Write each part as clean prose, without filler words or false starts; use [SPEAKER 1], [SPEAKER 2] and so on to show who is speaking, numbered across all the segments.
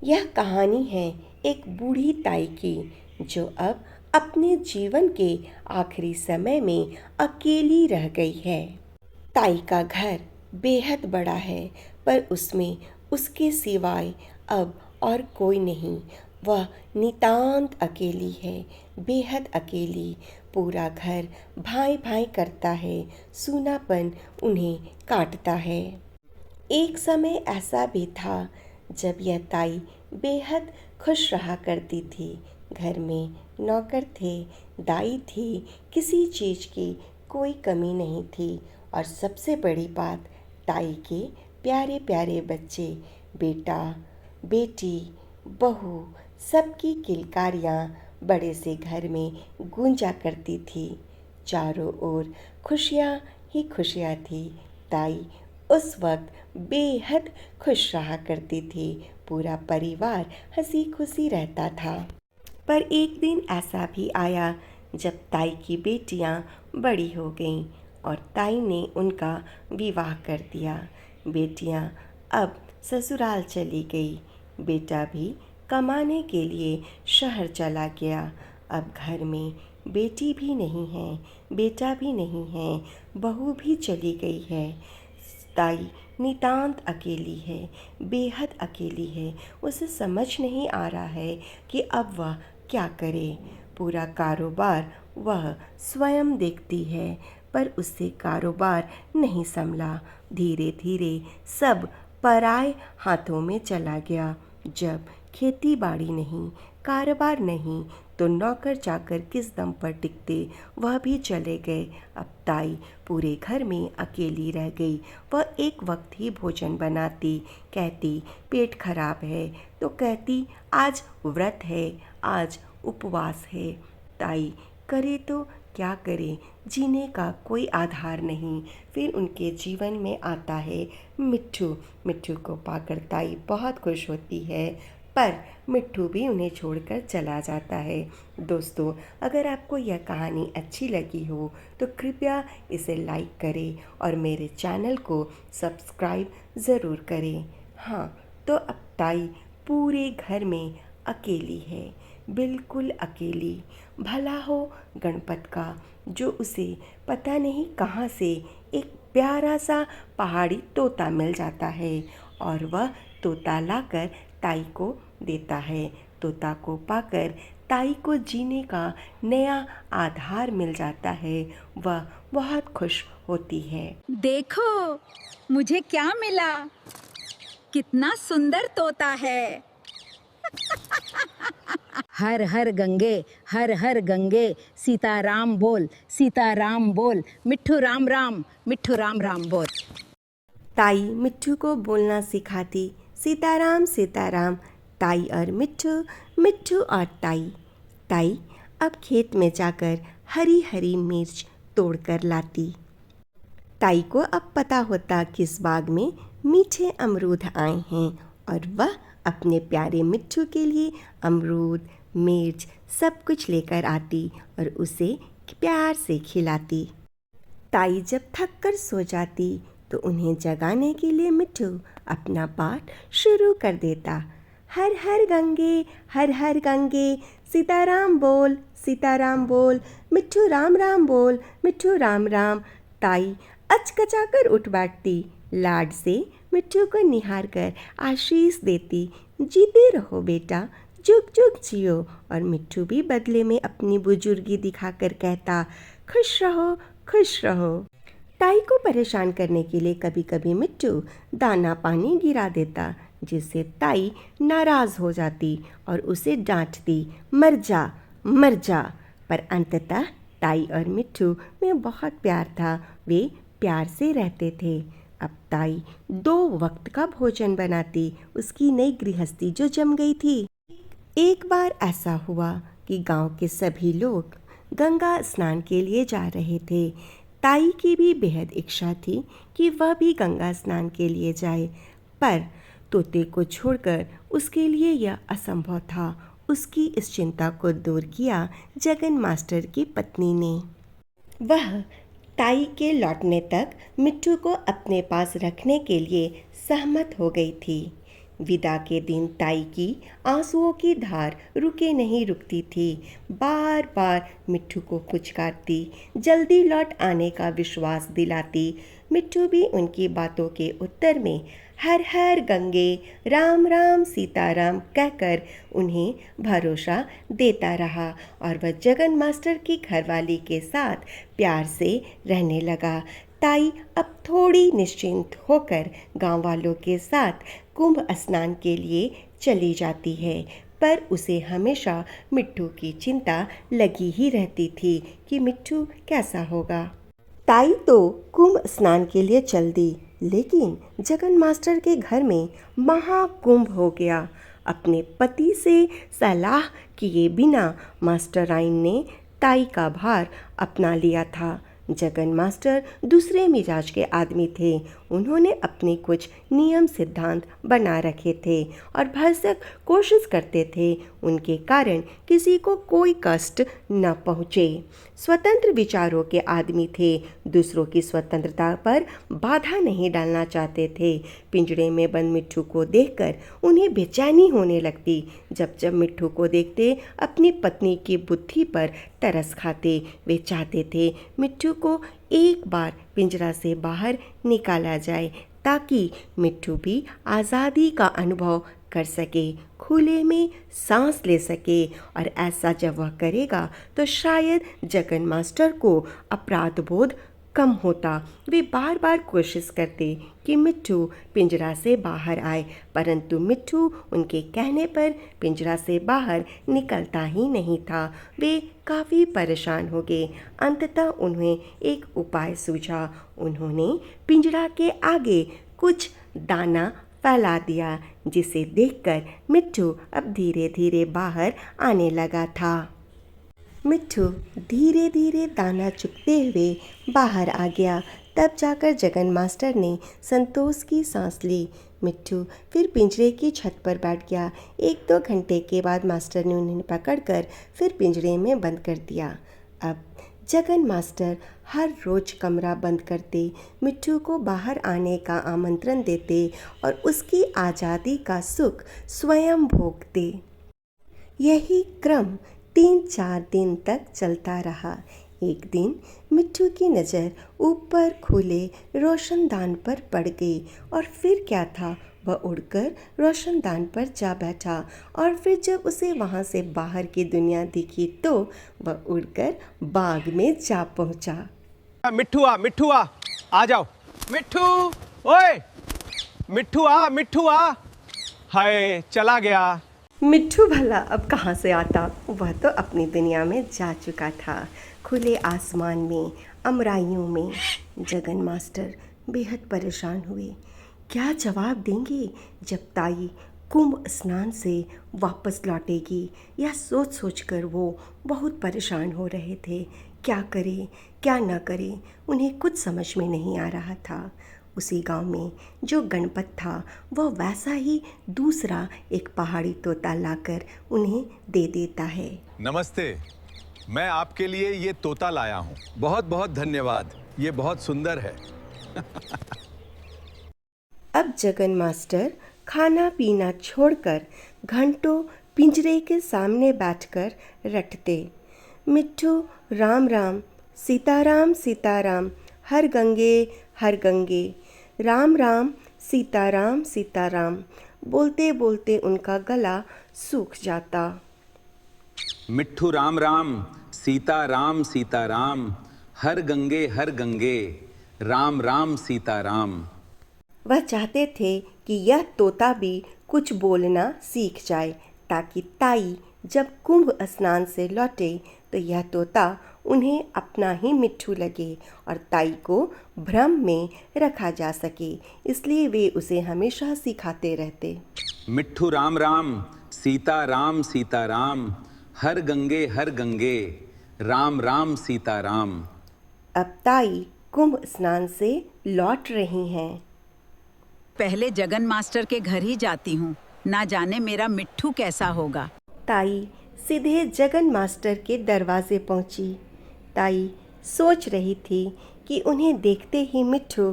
[SPEAKER 1] यह कहानी है एक बूढ़ी ताई की जो अब अपने जीवन के आखिरी समय में अकेली रह गई है। ताई का घर बेहद बड़ा है पर उसमें उसके सिवाय अब और कोई नहीं। वह नितांत अकेली है, बेहद अकेली। पूरा घर भाई भाई करता है, सूनापन उन्हें काटता है। एक समय ऐसा भी था जब यह ताई बेहद खुश रहा करती थी। घर में नौकर थे, दाई थी, किसी चीज़ की कोई कमी नहीं थी। और सबसे बड़ी बात, ताई के प्यारे प्यारे बच्चे, बेटा, बेटी, बहू, सबकी किलकारियाँ बड़े से घर में गूंजा करती थी। चारों ओर खुशियाँ ही खुशियाँ थी। ताई उस वक्त बेहद खुश रहा करती थी। पूरा परिवार हंसी खुशी रहता था। पर एक दिन ऐसा भी आया जब ताई की बेटियां बड़ी हो गईं और ताई ने उनका विवाह कर दिया। बेटियां अब ससुराल चली गई, बेटा भी कमाने के लिए शहर चला गया। अब घर में बेटी भी नहीं है, बेटा भी नहीं है, बहू भी चली गई है। ताई नितांत अकेली है, बेहद अकेली है। उसे समझ नहीं आ रहा है कि अब वह क्या करे। पूरा कारोबार वह स्वयं देखती है पर उससे कारोबार नहीं संभला। धीरे धीरे सब पराए हाथों में चला गया। जब खेती बाड़ी नहीं, कारोबार नहीं, तो नौकर चाकर किस दम पर टिकते, वह भी चले गए। अब ताई पूरे घर में अकेली रह गई। वह एक वक्त ही भोजन बनाती, कहती पेट खराब है तो कहती आज व्रत है, आज उपवास है। ताई करे तो क्या करे, जीने का कोई आधार नहीं। फिर उनके जीवन में आता है मिट्ठू। मिट्ठू को पाकर ताई बहुत खुश होती है पर मिट्ठू भी उन्हें छोड़कर चला जाता है। दोस्तों, अगर आपको यह कहानी अच्छी लगी हो तो कृपया इसे लाइक करें और मेरे चैनल को सब्सक्राइब ज़रूर करें। हाँ, तो अब ताई पूरे घर में अकेली है, बिल्कुल अकेली। भला हो गणपत का जो उसे पता नहीं कहाँ से एक प्यारा सा पहाड़ी तोता मिल जाता है और वह तोता लाकर ताई को देता है। तोता को पाकर ताई को जीने का नया आधार मिल जाता है। वह बहुत खुश होती है।
[SPEAKER 2] देखो मुझे क्या मिला, कितना सुंदर तोता है। हर हर गंगे, हर हर गंगे, सीताराम बोल, सीताराम बोल, मिट्ठू राम राम, मिट्ठू राम राम बोल।
[SPEAKER 1] ताई मिट्ठू को बोलना सिखाती, सीताराम सीताराम। ताई और मिट्ठू, मिट्ठू और ताई। ताई अब खेत में जाकर हरी हरी मिर्च तोड़कर लाती। ताई को अब पता होता किस बाग में मीठे अमरूद आए हैं और वह अपने प्यारे मिट्ठू के लिए अमरूद, मिर्च सब कुछ लेकर आती और उसे प्यार से खिलाती। ताई जब थक कर सो जाती तो उन्हें जगाने के लिए मिट्ठू अपना पाठ शुरू कर देता। हर हर गंगे, हर हर गंगे, सीताराम बोल, सीताराम बोल, मिट्ठू राम राम बोल, मिट्ठू राम राम। ताई अचकचाकर उठ बैठती, लाड से मिट्ठू को निहार कर आशीष देती। जीते रहो बेटा, जुग जुग जियो। और मिट्ठू भी बदले में अपनी बुजुर्गी दिखाकर कहता, खुश रहो, खुश रहो। ताई को परेशान करने के लिए कभी कभी मिट्ठू दाना पानी गिरा देता, जिससे ताई नाराज हो जाती और उसे डांटती, मर जा, मर जा। पर अंततः ताई और मिट्ठू में बहुत प्यार था, वे प्यार से रहते थे। अब ताई 2 वक्त का भोजन बनाती, उसकी नई गृहस्थी जो जम गई थी। एक बार ऐसा हुआ कि गांव के सभी लोग गंगा स्नान के लिए जा रहे थे। ताई की भी बेहद इच्छा थी कि वह भी गंगा स्नान के लिए जाए, पर तोते को छोड़कर उसके लिए यह असंभव था। उसकी इस चिंता को दूर किया जगन मास्टर की पत्नी ने। वह ताई के लौटने तक मिट्ठू को अपने पास रखने के लिए सहमत हो गई थी। विदा के दिन ताई की आंसुओं की धार रुकती थी। बार बार मिट्ठू को पुचकारती, जल्दी लौट आने का विश्वास दिलाती। मिट्ठू भी उनकी बातों के उत्तर में हर हर गंगे, राम राम सीताराम कहकर उन्हें भरोसा देता रहा और वह जगन मास्टर की घरवाली के साथ प्यार से रहने लगा। ताई अब थोड़ी निश्चिंत होकर गांव वालों के साथ कुंभ स्नान के लिए चली जाती है, पर उसे हमेशा मिट्ठू की चिंता लगी ही रहती थी कि मिट्ठू कैसा होगा। ताई तो कुंभ स्नान के लिए चल दी, लेकिन जगन मास्टर के घर में महाकुंभ हो गया। अपने पति से सलाह किए बिना मास्टराइन ने ताई का भार अपना लिया था। जगन मास्टर दूसरे मिजाज के आदमी थे। उन्होंने अपने कुछ नियम सिद्धांत बना रखे थे और भरसक कोशिश करते थे उनके कारण किसी को कोई कष्ट न पहुँचे। स्वतंत्र विचारों के आदमी थे, दूसरों की स्वतंत्रता पर बाधा नहीं डालना चाहते थे। पिंजड़े में बंद मिट्ठू को देखकर उन्हें बेचैनी होने लगती। जब जब मिट्ठू को देखते अपनी पत्नी की बुद्धि पर तरस खाते। वे चाहते थे मिट्ठू को एक बार पिंजरा से बाहर निकाला जाए ताकि मिट्ठू भी आज़ादी का अनुभव कर सके, खुले में सांस ले सके। और ऐसा जब वह करेगा तो शायद जगन मास्टर को अपराध बोध कम होता। वे बार बार कोशिश करते कि मिट्ठू पिंजरा से बाहर आए, परंतु मिट्ठू उनके कहने पर पिंजरा से बाहर निकलता ही नहीं था। वे काफ़ी परेशान हो गए। अंततः उन्हें एक उपाय सूझा। उन्होंने पिंजरा के आगे कुछ दाना फैला दिया, जिसे देखकर मिट्ठू अब धीरे धीरे बाहर आने लगा था। मिट्ठू धीरे धीरे दाना चुगते हुए बाहर आ गया। तब जाकर जगन मास्टर ने संतोष की सांस ली। मिट्ठू फिर पिंजरे की छत पर बैठ गया। 1-2 घंटे के बाद मास्टर ने उन्हें पकड़कर फिर पिंजरे में बंद कर दिया। अब जगन मास्टर हर रोज कमरा बंद करते, मिट्ठू को बाहर आने का आमंत्रण देते और उसकी आज़ादी का सुख स्वयं भोगते। यही क्रम 3-4 दिन तक चलता रहा। एक दिन मिट्ठू की नज़र ऊपर खुले रोशनदान पर पड़ गई और फिर क्या था, वह उड़कर रोशनदान पर जा बैठा और फिर जब उसे वहाँ से बाहर की दुनिया दिखी तो वह उड़कर बाग में जा पहुँचा।
[SPEAKER 3] मिट्ठू आ जाओ। मिट्ठू, ओए मिट्ठू आ। हाय, चला गया।
[SPEAKER 1] मिट्ठू भला अब कहाँ से आता, वह तो अपनी दुनिया में जा चुका था, खुले आसमान में, अमराइयों में। जगन मास्टर बेहद परेशान हुए। क्या जवाब देंगे जब ताई कुंभ स्नान से वापस लौटेगी, यह सोच सोचकर वो बहुत परेशान हो रहे थे। क्या करें क्या न करें, उन्हें कुछ समझ में नहीं आ रहा था। उसी गांव में जो गणपत था वह वैसा ही दूसरा एक पहाड़ी तोता लाकर उन्हें दे देता है।
[SPEAKER 4] नमस्ते, मैं आपके लिए ये तोता लाया हूँ। बहुत बहुत धन्यवाद, ये बहुत सुंदर है।
[SPEAKER 1] अब जगन मास्टर खाना पीना छोड़कर घंटों पिंजरे के सामने बैठकर रटते। मिट्ठू राम राम सीताराम सीताराम, हर गंगे राम राम सीताराम सीताराम बोलते बोलते उनका गला सूख जाता।
[SPEAKER 5] मिट्ठू राम राम सीताराम सीताराम, हर गंगे राम राम सीताराम।
[SPEAKER 1] वह चाहते थे कि यह तोता भी कुछ बोलना सीख जाए ताकि ताई जब कुंभ स्नान से लौटे तो यह तोता उन्हें अपना ही मिट्ठू लगे और ताई को भ्रम में रखा जा सके। इसलिए वे उसे हमेशा सिखाते रहते।
[SPEAKER 5] मिट्ठू राम राम सीताराम सीताराम, हर गंगे राम राम सीताराम।
[SPEAKER 1] अब ताई कुंभ स्नान से लौट रही हैं।
[SPEAKER 2] पहले जगन मास्टर के घर ही जाती हूँ, ना जाने मेरा मिट्ठू कैसा होगा।
[SPEAKER 1] ताई सीधे जगन मास्टर के दरवाजे पहुंची। ताई सोच रही थी कि उन्हें देखते ही मिट्ठू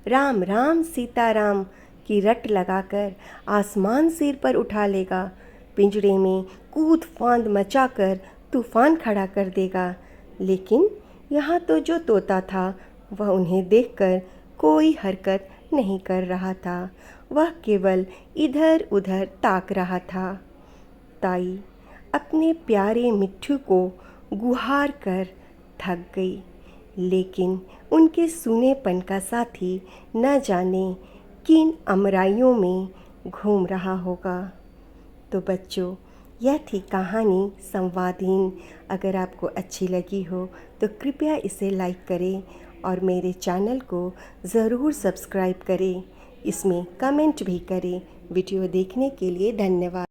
[SPEAKER 1] राम राम सीताराम की रट लगाकर आसमान सिर पर उठा लेगा, पिंजरे में कूद फांद मचाकर तूफान खड़ा कर देगा। लेकिन यहाँ तो जो तोता था वह उन्हें देखकर कोई हरकत नहीं कर रहा था, वह केवल इधर उधर ताक रहा था। ताई अपने प्यारे मिट्ठू को गुहार कर थक गई, लेकिन उनके सूनेपन का साथी न जाने किन अमराइयों में घूम रहा होगा। तो बच्चों, यह थी कहानी संवादहीन। अगर आपको अच्छी लगी हो तो कृपया इसे लाइक करें और मेरे चैनल को ज़रूर सब्सक्राइब करें। इसमें कमेंट भी करें। वीडियो देखने के लिए धन्यवाद।